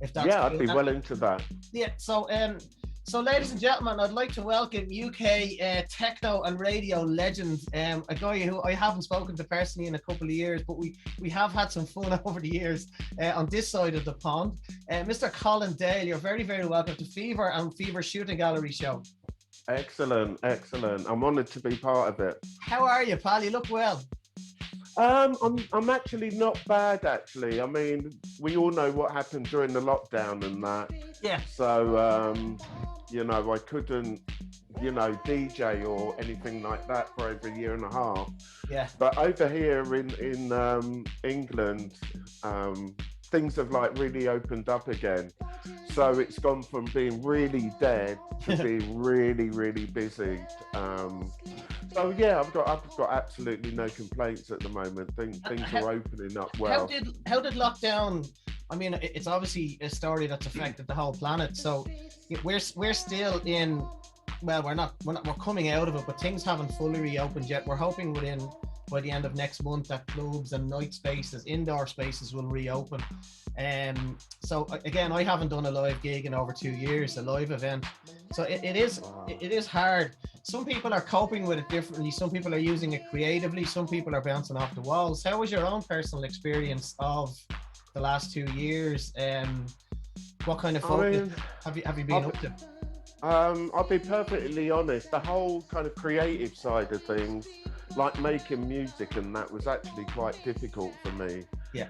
if that's Yeah, I'd cool. be well into that. Yeah, so ladies and gentlemen, I'd like to welcome UK techno and radio legend, a guy who I haven't spoken to personally in a couple of years, but we have had some fun over the years on this side of the pond. Mr. Colin Dale, you're very, very welcome to PHEVER and PHEVER Shooting Gallery show. Excellent, excellent. I'm honoured to be part of it. How are you, pal? You look well. I'm actually not bad, actually. I mean, we all know what happened during the lockdown and that. Yeah. So, you know, I couldn't, you know, DJ or anything like that for over a year and a half. Yeah. But over here in England, things have like really opened up again. So it's gone from being really dead to being really, really busy. So yeah, I've got absolutely no complaints at the moment. Things are opening up well. How did lockdown? I mean, it's obviously a story that's affected the whole planet. So we're still in. Well, we're coming out of it, but things haven't fully reopened yet. We're hoping by the end of next month that clubs and night spaces, indoor spaces will reopen. So again, I haven't done a live gig in over 2 years, a live event. So it is hard. Some people are coping with it differently. Some people are using it creatively. Some people are bouncing off the walls. How was your own personal experience of the last 2 years? What kind of focus have you been up to? I'll be perfectly honest, the whole kind of creative side of things, like making music and that, was actually quite difficult for me. Yeah.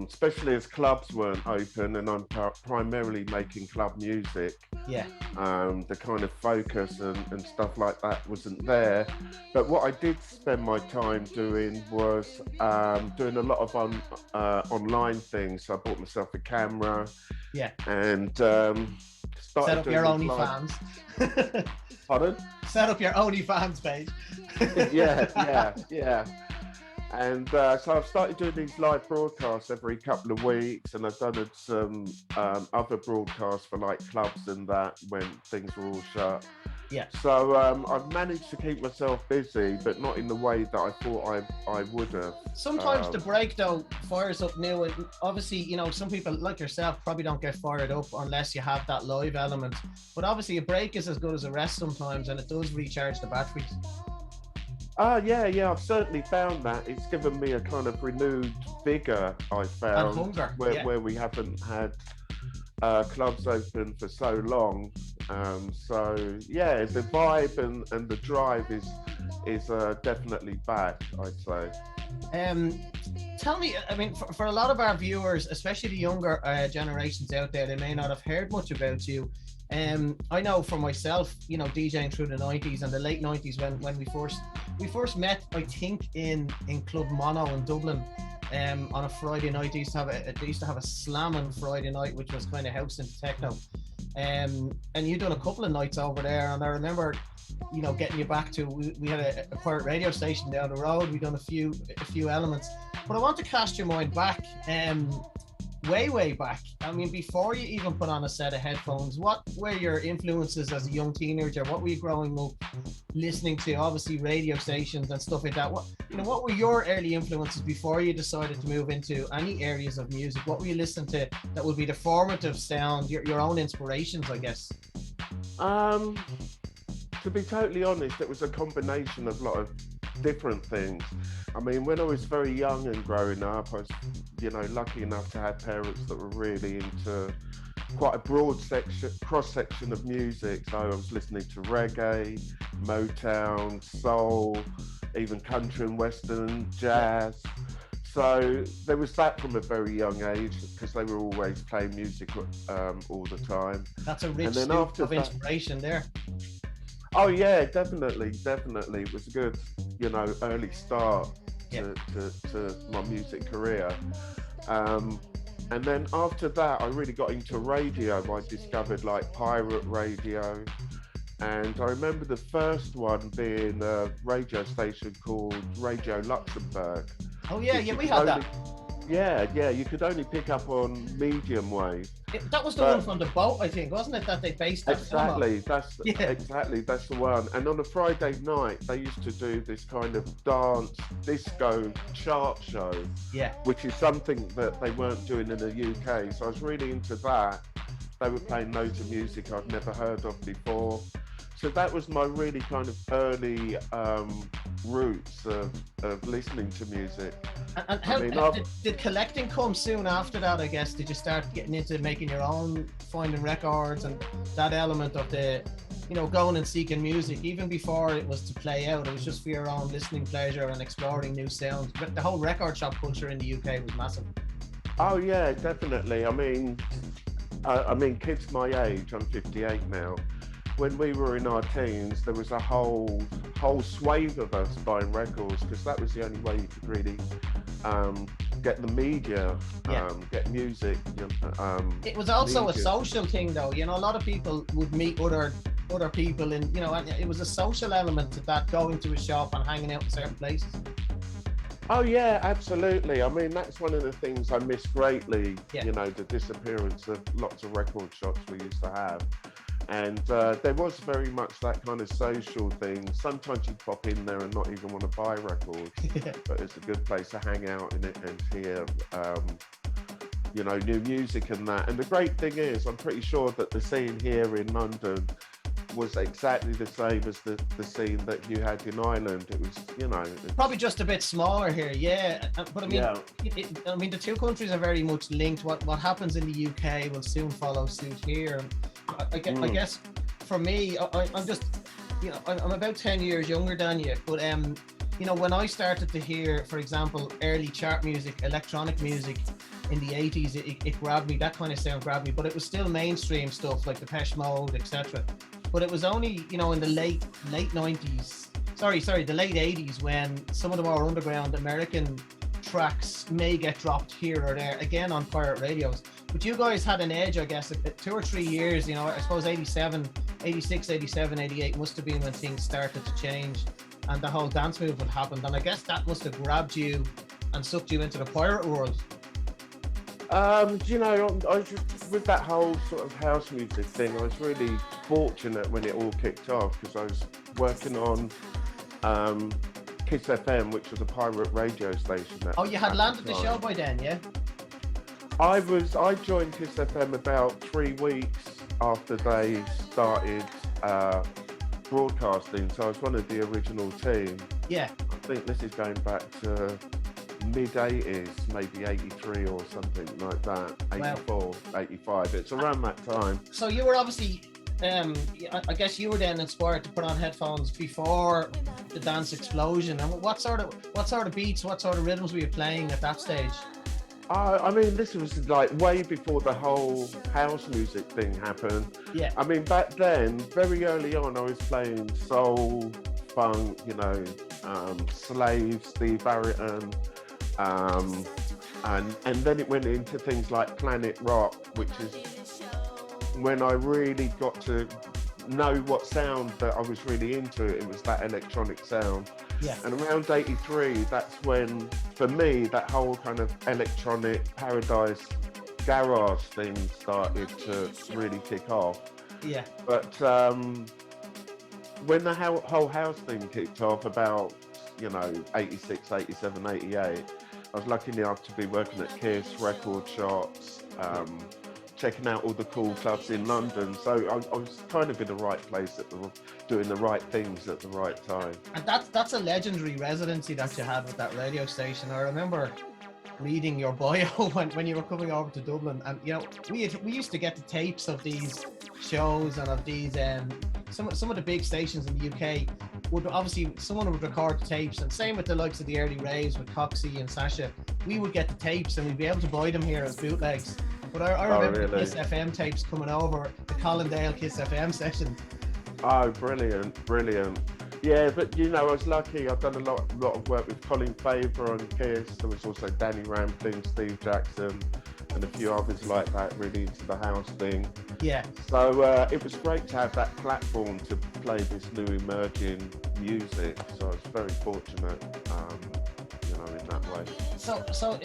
Especially as clubs weren't open and I'm primarily making club music. Yeah. The kind of focus and stuff like that wasn't there. But what I did spend my time doing was doing a lot of online things. So I bought myself a camera. Yeah. And set up your OnlyFans. Pardon? Set up your OnlyFans page. yeah. And so I've started doing these live broadcasts every couple of weeks, and I've done some other broadcasts for like clubs and that when things were all shut. Yeah. So I've managed to keep myself busy, but not in the way that I thought I would have. Sometimes the break though fires up new, and obviously, you know, some people like yourself probably don't get fired up unless you have that live element. But obviously a break is as good as a rest sometimes, and it does recharge the batteries. Yeah, I've certainly found that. It's given me a kind of renewed vigor, I found, and hunger, where we haven't had clubs open for so long. So yeah, the vibe and the drive is definitely back, I'd say. Tell me, I mean, for a lot of our viewers, especially the younger generations out there, they may not have heard much about you. I know for myself, you know, DJing through the 90s and the late 90s when we first met, I think in Club Mono in Dublin, on a Friday night. They used to have a slamming Friday night, which was kind of house and techno. And you done a couple of nights over there, and I remember, you know, getting you back to, we had a pirate radio station down the road. We done a few elements, but I want to cast your mind back, way back. I mean, before you even put on a set of headphones, what were your influences as a young teenager? What were you growing up listening to? Obviously radio stations and stuff like that. What were your early influences before you decided to move into any areas of music? What were you listening to that would be the formative sound, your own inspirations, I guess? To be totally honest, it was a combination of a lot of different things. I mean, when I was very young and growing up, I was, you know, lucky enough to have parents that were really into quite a broad cross-section of music. So I was listening to reggae, Motown, soul, even country and western, jazz. So there was that from a very young age, because they were always playing music all the time. That's a rich scoop of inspiration there. Oh yeah, definitely. It was a good, you know, early start to my music career. And then after that, I really got into radio. I discovered like pirate radio. And I remember the first one being a radio station called Radio Luxembourg. Oh yeah, we had that. Yeah, you could only pick up on medium wave. That was the one from the boat, I think, wasn't it? That they based that film on? Exactly, that's the one. And on a Friday night, they used to do this kind of dance disco chart show, which is something that they weren't doing in the UK. So I was really into that. They were playing loads of music I'd never heard of before. So that was my really kind of early roots of listening to music. And how did collecting come soon after that, I guess? Did you start getting into making your own, finding records and that element of the, you know, going and seeking music? Even before it was to play out, it was just for your own listening pleasure and exploring new sounds. But the whole record shop culture in the UK was massive. Oh yeah, definitely. I mean, kids my age, I'm 58 now. When we were in our teens, there was a whole swathe of us buying records because that was the only way you could really get the media, get music. It was also media. A social thing, though. You know, a lot of people would meet other people, and you know, it was a social element to that, going to a shop and hanging out in certain places. Oh yeah, absolutely. I mean, that's one of the things I miss greatly. You know, the disappearance of lots of record shops we used to have. And there was very much that kind of social thing. Sometimes you'd pop in there and not even want to buy records, but it's a good place to hang out in it and hear, you know, new music and that. And the great thing is, I'm pretty sure that the scene here in London was exactly the same as the scene that you had in Ireland. It was, you know, probably just a bit smaller here, but I mean, I mean, the two countries are very much linked. What happens in the UK will soon follow suit here. I guess for me, I'm just, you know, I'm about 10 years younger than you, but you know, when I started to hear, for example, early chart music, electronic music in the 80s, it grabbed me. That kind of sound grabbed me, but it was still mainstream stuff like Depeche Mode, etc. But it was only, you know, in the late 90s, the late 80s, when some of the more underground American tracks may get dropped here or there, again on pirate radios. But you guys had an edge, I guess, 2 or 3 years, you know, I suppose 86, 87, 88 must have been when things started to change and the whole dance movement happened. And I guess that must have grabbed you and sucked you into the pirate world. You know, I was just, with that whole sort of house music thing, I was really fortunate when it all kicked off because I was working on KissFM, which was a pirate radio station. Oh, you had landed the show by then, yeah? I joined KissFM about 3 weeks after they started broadcasting, so I was one of the original team. Yeah. I think this is going back to mid-80s, maybe 83 or something like that, 84, 85, it's around that time. So you were obviously, I guess you were then inspired to put on headphones before the dance explosion. And what sort of beats, what sort of rhythms were you playing at that stage? I mean, this was like way before the whole house music thing happened. Yeah. I mean, back then, very early on, I was playing soul, funk, you know, Slave, Steve Barrington, and then it went into things like Planet Rock, which is when I really got to know what sound that I was really into. It was that electronic sound. Yeah. And around 83, that's when, for me, that whole kind of electronic paradise garage thing started to really kick off. Yeah. But when the whole house thing kicked off about, you know, 86, 87, 88, I was lucky enough to be working at Kiss record shops, checking out all the cool clubs in London. So I was kind of in the right place doing the right things at the right time. And that's a legendary residency that you had with that radio station. I remember reading your bio when you were coming over to Dublin, and you know, we used to get the tapes of these shows and of these some of the big stations in the UK would obviously, someone would record the tapes, and same with the likes of the early raves with Coxie and Sasha. We would get the tapes and we'd be able to buy them here as bootlegs. But I remember the Kiss FM tapes coming over, the Colin Dale Kiss FM session. Oh, brilliant. Yeah, but you know, I was lucky. I've done a lot of work with Colin PHEVER on Kiss. There was also Danny Rampling, Steve Jackson, and a few others like that, really into the house thing. Yeah. So it was great to have that platform to play this new emerging music. So I was very fortunate, you know, in that way. So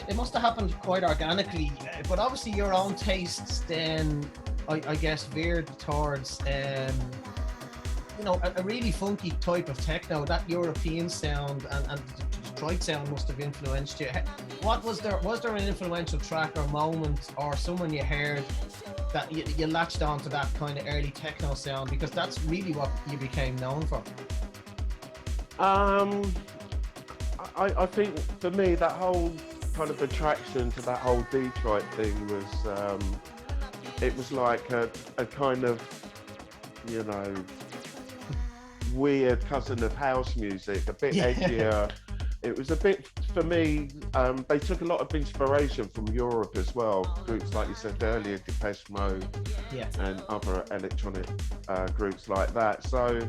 it must have happened quite organically, but obviously your own tastes then, I guess, veered towards, you know, a really funky type of techno. That European sound and the Detroit sound must have influenced you. What was there an influential track or moment or someone you heard that you latched on to that kind of early techno sound, because that's really what you became known for? I think for me that whole kind of attraction to that whole Detroit thing was it was like a kind of, you know, weird cousin of house music, a bit edgier. It was a bit, for me, they took a lot of inspiration from Europe as well. Groups like you said earlier, Depeche Mode, and other electronic groups like that. So,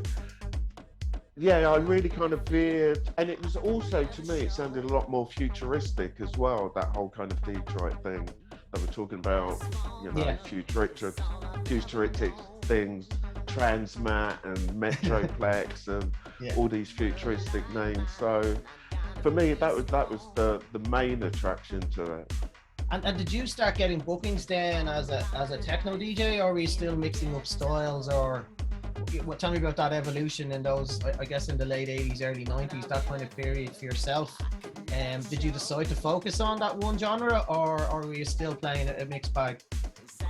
yeah, I really kind of veered, and it was also, to me, it sounded a lot more futuristic as well, that whole kind of Detroit thing that we're talking about, you know, futuristic things, Transmat and Metroplex and all these futuristic names. So for me, that was the main attraction to it. And did you start getting bookings then as a techno DJ, or were you still mixing up styles? Or tell me about that evolution in those, I guess, in the late 80s, early 90s, that kind of period for yourself. Did you decide to focus on that one genre, or were you still playing a mixed bag?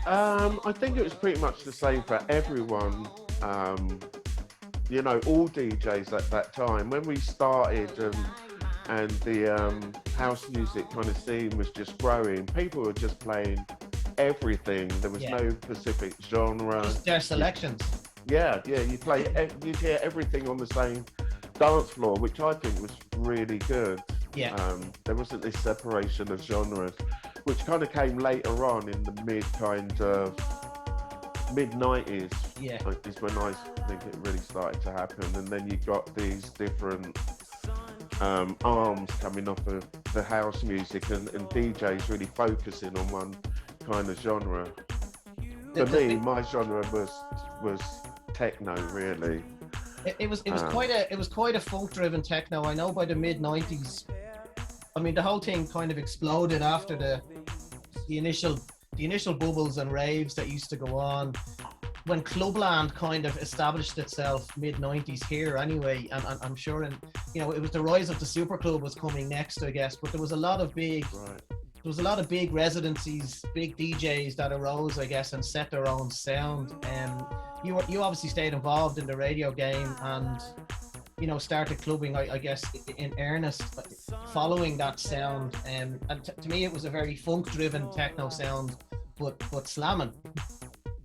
I think it was pretty much the same for everyone. You know, all DJs at that time, when we started and the house music kind of scene was just growing, people were just playing everything. There was no specific genre. Just their selections. Yeah, you'd hear everything on the same dance floor, which I think was really good. There wasn't this separation of genres, which kind of came later on in the mid-90s. Is when I think it really started to happen. And then you got these different arms coming off of the house music, and DJs really focusing on one kind of genre. For me, my genre was techno, really. It was quite a funk-driven techno. I know by the mid-90s, I mean, the whole thing kind of exploded after the initial bubbles and raves that used to go on when Clubland kind of established itself mid-90s here anyway, and I'm sure, and you know, it was the rise of the super club was coming next, I guess, but there was a lot of big residencies, big DJs that arose, I guess, and set their own sound. You obviously stayed involved in the radio game and, you know, started clubbing, I guess, in earnest following that sound. And to me, it was a very funk-driven techno sound, but slamming.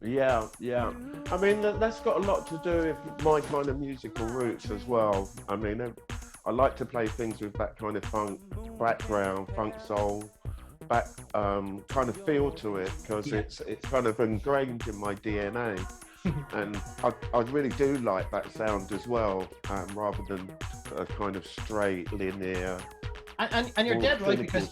Yeah. I mean, that's got a lot to do with my kind of musical roots as well. I mean, I like to play things with that kind of funk background, funk soul, kind of feel to it, because it's kind of ingrained in my DNA. And I really do like that sound as well, rather than a kind of straight, linear. And you're dead right, because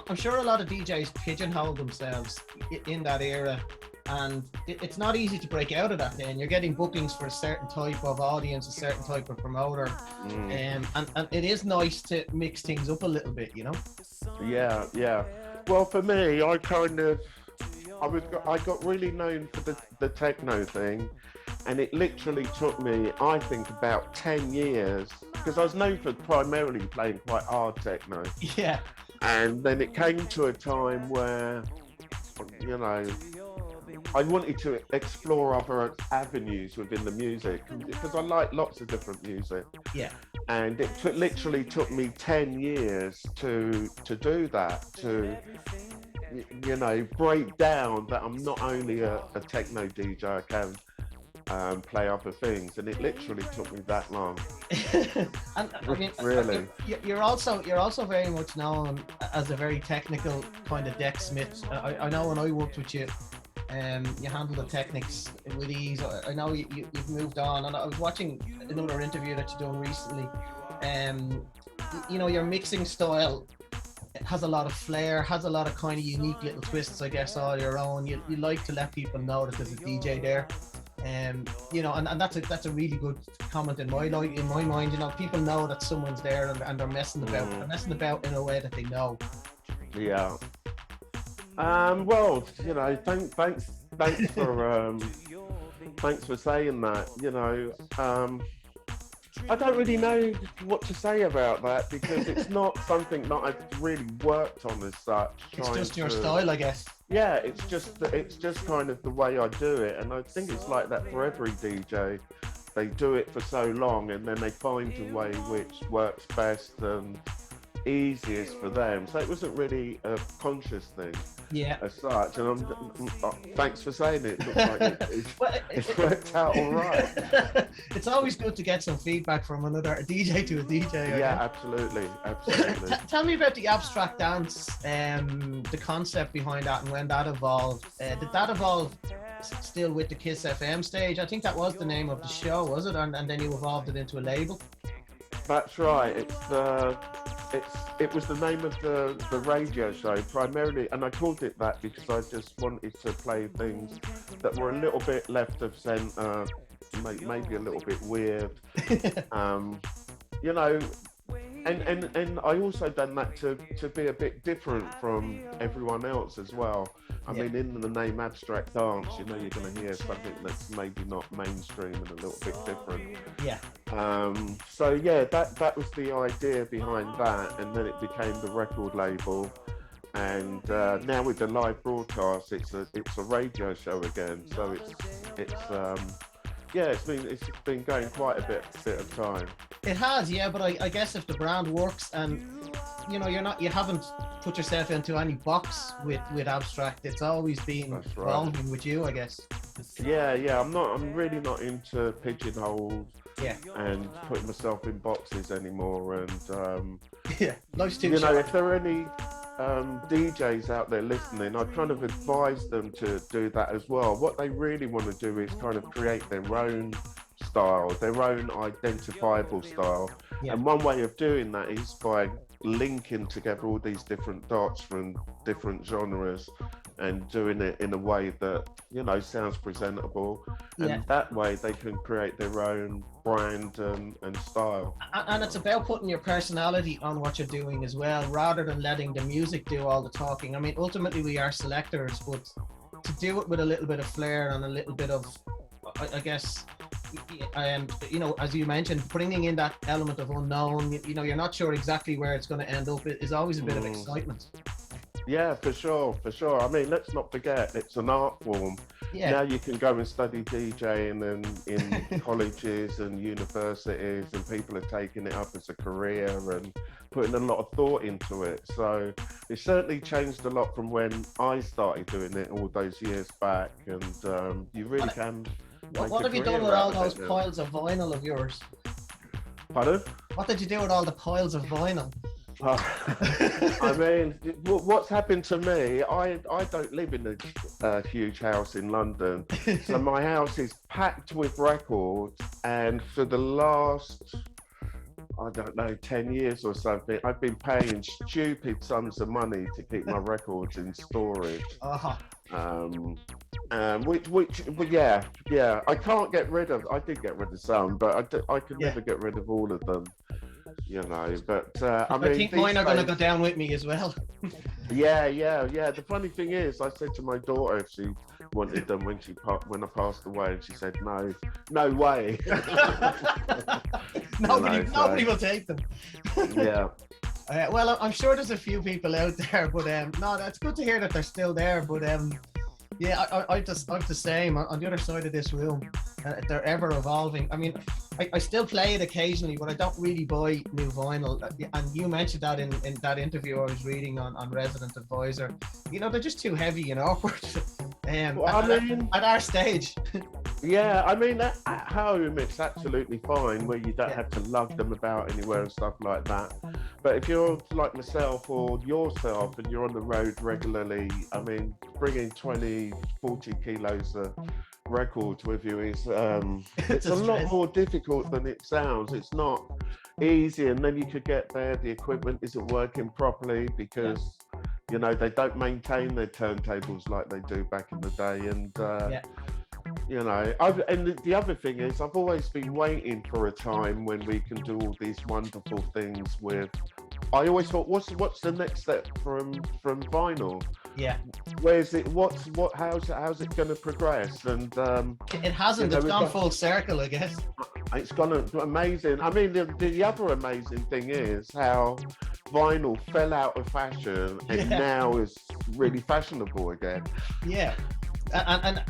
I'm sure a lot of DJs pigeonhole themselves in that era, and it's not easy to break out of that then. You're getting bookings for a certain type of audience, a certain type of promoter, and it is nice to mix things up a little bit, you know? Yeah. Well, for me, I got really known for the techno thing, and it literally took me, I think, about 10 years, because I was known for primarily playing quite hard techno. Yeah. And then it came to a time where, you know, I wanted to explore other avenues within the music, because I like lots of different music. Yeah. And it literally took me 10 years to do that, to, you know, break down that I'm not only a techno DJ, I can play other things, and it literally took me that long. And I mean, really, you're also very much known as a very technical kind of decksmith. I know when I worked with you, you handle the techniques with ease. I know you've moved on, and I was watching another interview that you've done recently. You know, your mixing style has a lot of flair, has a lot of kind of unique little twists, I guess, all your own. You like to let people know that there's a DJ there. You know, and that's a really good comment in my mind. You know, people know that someone's there and they're messing about. They're messing about in a way that they know. Yeah. Well, you know, thanks for saying that. You know, I don't really know what to say about that because it's not something that I've really worked on as such. It's just your style, I guess. Yeah, it's just kind of the way I do it, and I think it's like that for every DJ. They do it for so long, and then they find a way which works best and easiest for them. So it wasn't really a conscious thing, as such. And thanks for saying it. Looks like it's worked out all right. It's always good to get some feedback from another DJ to a DJ. Yeah, absolutely. Tell me about the abstract dance, the concept behind that, and when that evolved. Did that evolve still with the Kiss FM stage? I think that was the name of the show, was it? And then you evolved it into a label. That's right. It was the name of the radio show primarily, and I called it that because I just wanted to play things that were a little bit left of centre, maybe a little bit weird, you know. And I also done that to be a bit different from everyone else as well. I mean, in the name abstract dance, you know, you're going to hear something that's maybe not mainstream and a little bit different. Yeah. So yeah, that was the idea behind that, and then it became the record label. And now with the live broadcast, it's a radio show again. So it's been going quite a bit of time. It has, yeah, but I guess if the brand works and you know you haven't put yourself into any box with abstract, it's always been evolving with you, I guess. Yeah, I'm really not into pigeonholes. Yeah. And putting myself in boxes anymore. And life's too you know, short. if there are any DJs out there listening, I kind of advise them to do that as well. What they really want to do is kind of create their own style, their own identifiable style. Yeah. And one way of doing that is by linking together all these different dots from different genres and doing it in a way that, you know, sounds presentable. And that way they can create their own brand and style. And it's about putting your personality on what you're doing as well, rather than letting the music do all the talking. I mean, ultimately we are selectors, but to do it with a little bit of flair and a little bit of, I guess, you know, as you mentioned, bringing in that element of unknown, you know, you're not sure exactly where it's going to end up, is always a bit of excitement. Yeah, for sure. I mean, let's not forget, it's an art form. Yeah. Now you can go and study DJing in colleges and universities, and people are taking it up as a career and putting a lot of thought into it. So it's certainly changed a lot from when I started doing it all those years back, and you really can. What have you done with all those piles of vinyl of yours? Pardon? What did you do with all the piles of vinyl? I mean, what's happened to me, I don't live in a huge house in London, so my house is packed with records, and for the last, I don't know, 10 years or something, I've been paying stupid sums of money to keep my records in storage. I can't get rid of, I did get rid of some, but I could never get rid of all of them. You know, but I mean, think mine are going to go down with me as well. Yeah. The funny thing is, I said to my daughter if she wanted them when I passed away, and she said no way. Nobody will take them. Yeah. Well, I'm sure there's a few people out there, but no, that's good to hear that they're still there. But yeah, I'm the same on the other side of this room. They're ever evolving. I mean, I still play it occasionally, but I don't really buy new vinyl. And you mentioned that in that interview I was reading on Resident Advisor. You know, they're just too heavy and awkward. At our stage. Yeah, I mean, at home it's absolutely fine where you don't have to lug them about anywhere and stuff like that. But if you're like myself or yourself and you're on the road regularly, I mean, bringing 20, 40 kilos of records with you is it's a lot more difficult than it sounds. It's not easy, and then you could get there, the equipment isn't working properly because you know they don't maintain their turntables like they do back in the day, and You know, and the other thing is, I've always been waiting for a time when we can do all these wonderful things with. I always thought, what's the next step from vinyl? Yeah. Where's it? How's it going to progress? And it hasn't. You know, it's gone full circle, I guess. It's gone amazing. I mean, the other amazing thing is how vinyl fell out of fashion and now is really fashionable again. Yeah.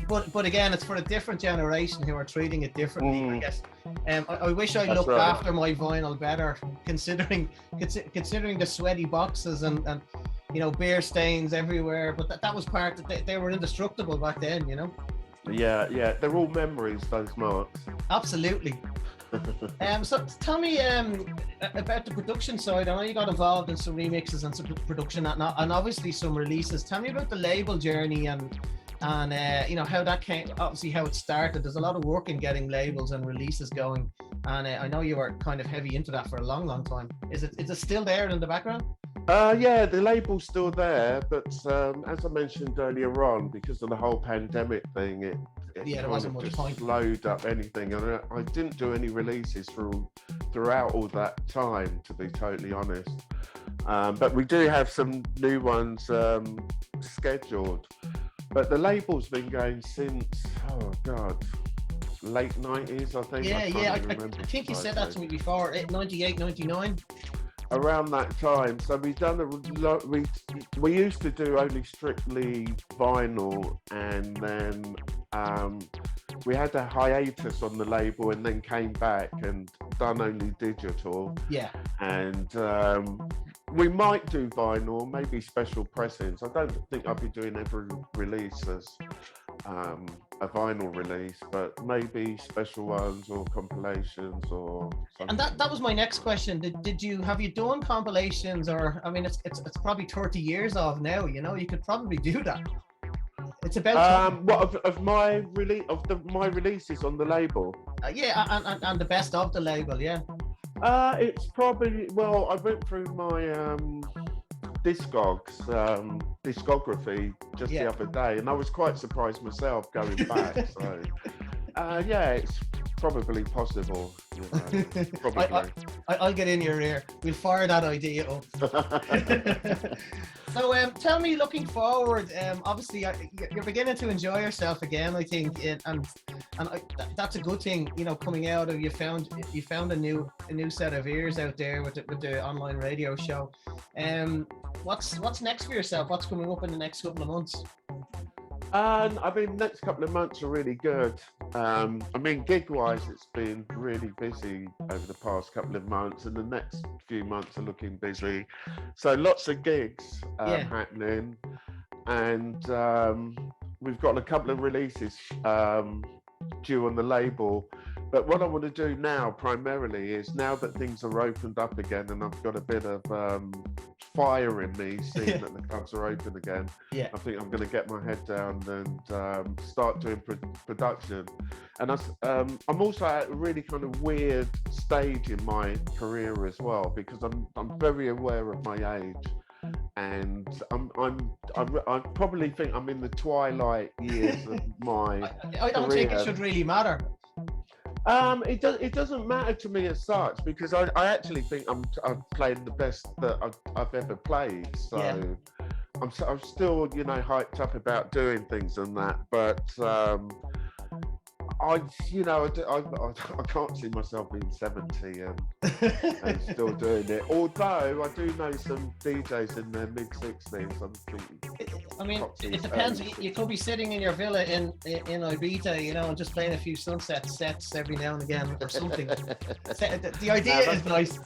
But again, it's for a different generation who are treating it differently, I guess. I wish I looked after my vinyl better, considering the sweaty boxes and you know, beer stains everywhere. But that was part that they were indestructible back then, you know. Yeah, they're all memories, those marks. Absolutely. So tell me about the production side. I know you got involved in some remixes and some production and obviously some releases. Tell me about the label journey and you know, how that came, obviously how it started. There's a lot of work in getting labels and releases going, and I know you were kind of heavy into that for a long time. Is it still there in the background? Yeah, the label's still there, but as I mentioned earlier on, because of the whole pandemic thing, it there wasn't much point. Slowed up anything, and I didn't do any releases throughout all that time, to be totally honest. But we do have some new ones scheduled. But the label's been going since, oh God, late 90s, I think. I think you said that to me before, 98, 99. Around that time. So we've done a lot, we used to do only strictly vinyl, and then we had a hiatus on the label and then came back and done only digital. Yeah. And we might do vinyl, maybe special pressings. I don't think I'll be doing every release as a vinyl release, but maybe special ones or compilations or something. And that was my next question. Have you done compilations? Or I mean, it's probably 30 years off now, you know, you could probably do that. It's about my releases on the label. And the best of the label, yeah. It's probably, well, I went through my discography just the other day, and I was quite surprised myself going back. So it's probably possible, you know, probably. I'll get in your ear. We'll fire that idea up. So tell me, looking forward, obviously you're beginning to enjoy yourself again, I think, and that's a good thing, you know, coming out of you found a new set of ears out there with the online radio show. What's next for yourself? What's coming up in the next couple of months? I mean, next couple of months are really good. I mean, gig-wise, it's been really busy over the past couple of months, and the next few months are looking busy. So lots of gigs happening, and we've got a couple of releases due on the label. But what I want to do now, primarily, is now that things are opened up again, and I've got a bit of fire in me, seeing that the clubs are open again. Yeah. I think I'm going to get my head down and start doing production. And I'm also at a really kind of weird stage in my career as well, because I'm very aware of my age, and I probably think I'm in the twilight years of my. I don't think it should really matter. It doesn't matter to me as such, because I actually think I've played the best that I've ever played. So I'm still, you know, hyped up about doing things and that, but I can't see myself being 70 and still doing it. Although I do know some DJs in their mid-60s. I'm thinking. I mean, it depends. You could be sitting in your villa in Ibiza, you know, and just playing a few sunset sets every now and again or something. The idea is nice.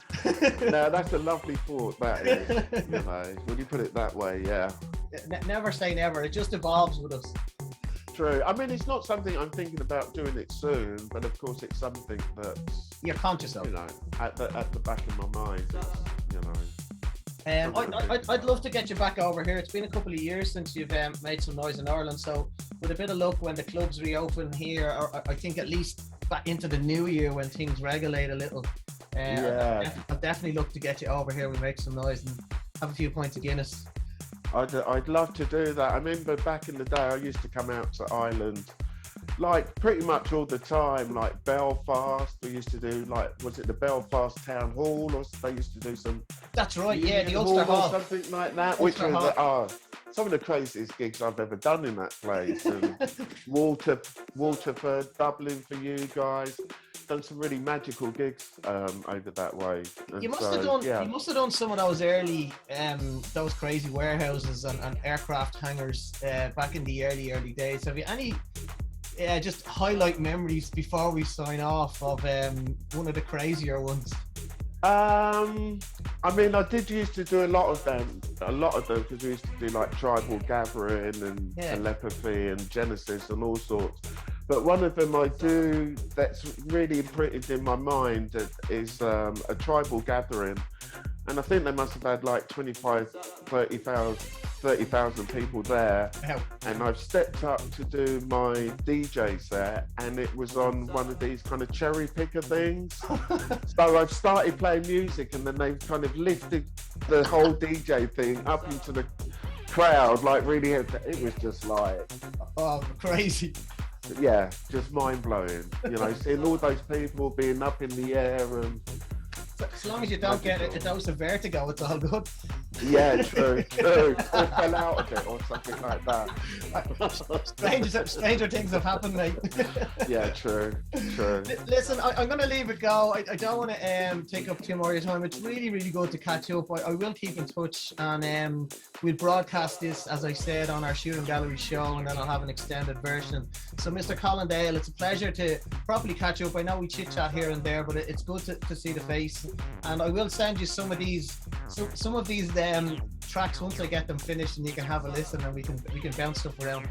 No, that's a lovely thought. That is, you know, when you put it that way, yeah. Never say never. It just evolves with us. True. I mean, it's not something I'm thinking about doing it soon, but of course it's something that's you're conscious of. You know, at the back of my mind. You know. I'd love to get you back over here. It's been a couple of years since you've made some noise in Ireland. So with a bit of luck, when the clubs reopen here, or I think at least back into the new year when things regulate a little, I'll definitely look to get you over here. We make some noise and have a few pints of Guinness. I'd love to do that. I remember back in the day, I used to come out to Ireland like pretty much all the time. Like Belfast, we used to do like, was it the Belfast Town Hall, or they used to do some? That's right, yeah, the Union Ulster Hall. or something like that, Ulster which was Hall. some of the craziest gigs I've ever done in that place. And Waterford, Dublin for you guys. Done some really magical gigs over that way. And You must have done some of those early, those crazy warehouses and aircraft hangars back in the early days. Have you any just highlight memories before we sign off of one of the crazier ones? I mean, I did used to do a lot of them because we used to do like Tribal Gathering and Telepathy and Genesis and all sorts. But one of them I do that's really imprinted in my mind is a Tribal Gathering. And I think they must have had like 30,000 people there. Wow. And I've stepped up to do my DJ set, and it was on one of these kind of cherry picker things. So I've started playing music, and then they've kind of lifted the whole DJ thing up into the crowd, like really, it was just like... Oh, crazy. Yeah, just mind-blowing. You know, seeing all those people being up in the air and... As long as you don't get a dose of vertigo, it's all good. Yeah, true. Or fell out of it or something like that. Stranger things have happened, mate. Yeah, true. Listen, I'm going to leave it go. I don't want to take up too more of your time. It's really, really good to catch up. I will keep in touch, and we'll broadcast this, as I said, on our Shooting Gallery show, and then I'll have an extended version. So, Mr. Colin Dale, it's a pleasure to properly catch up. I know we chit-chat here and there, but it's good to see the face. And I will send you some of these tracks once I get them finished, and you can have a listen, and we can bounce stuff around.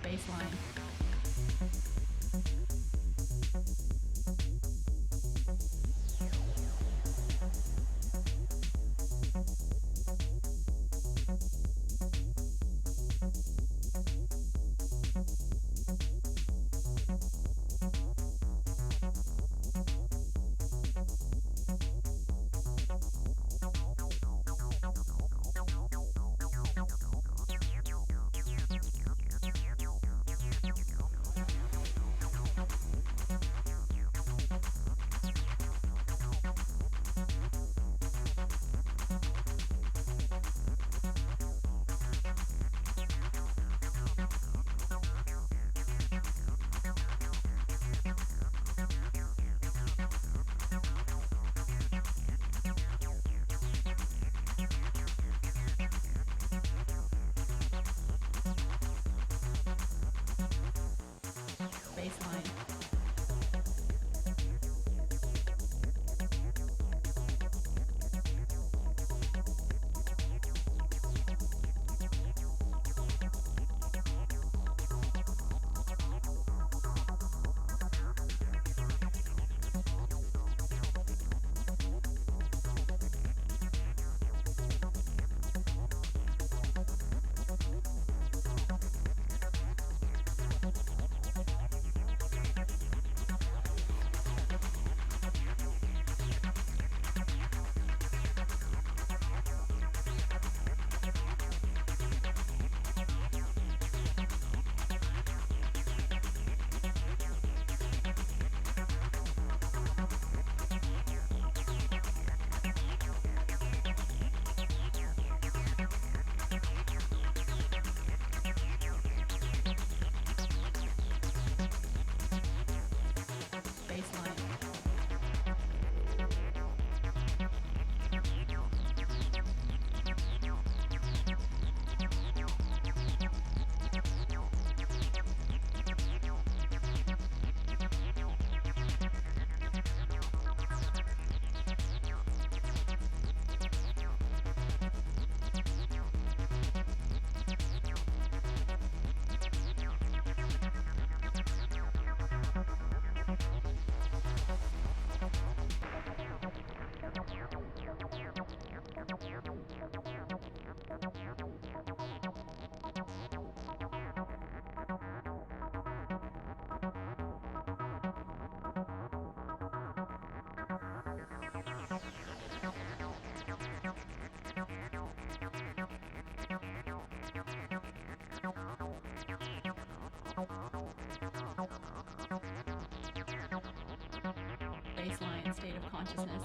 Baseline. Baseline. Baseline state of consciousness.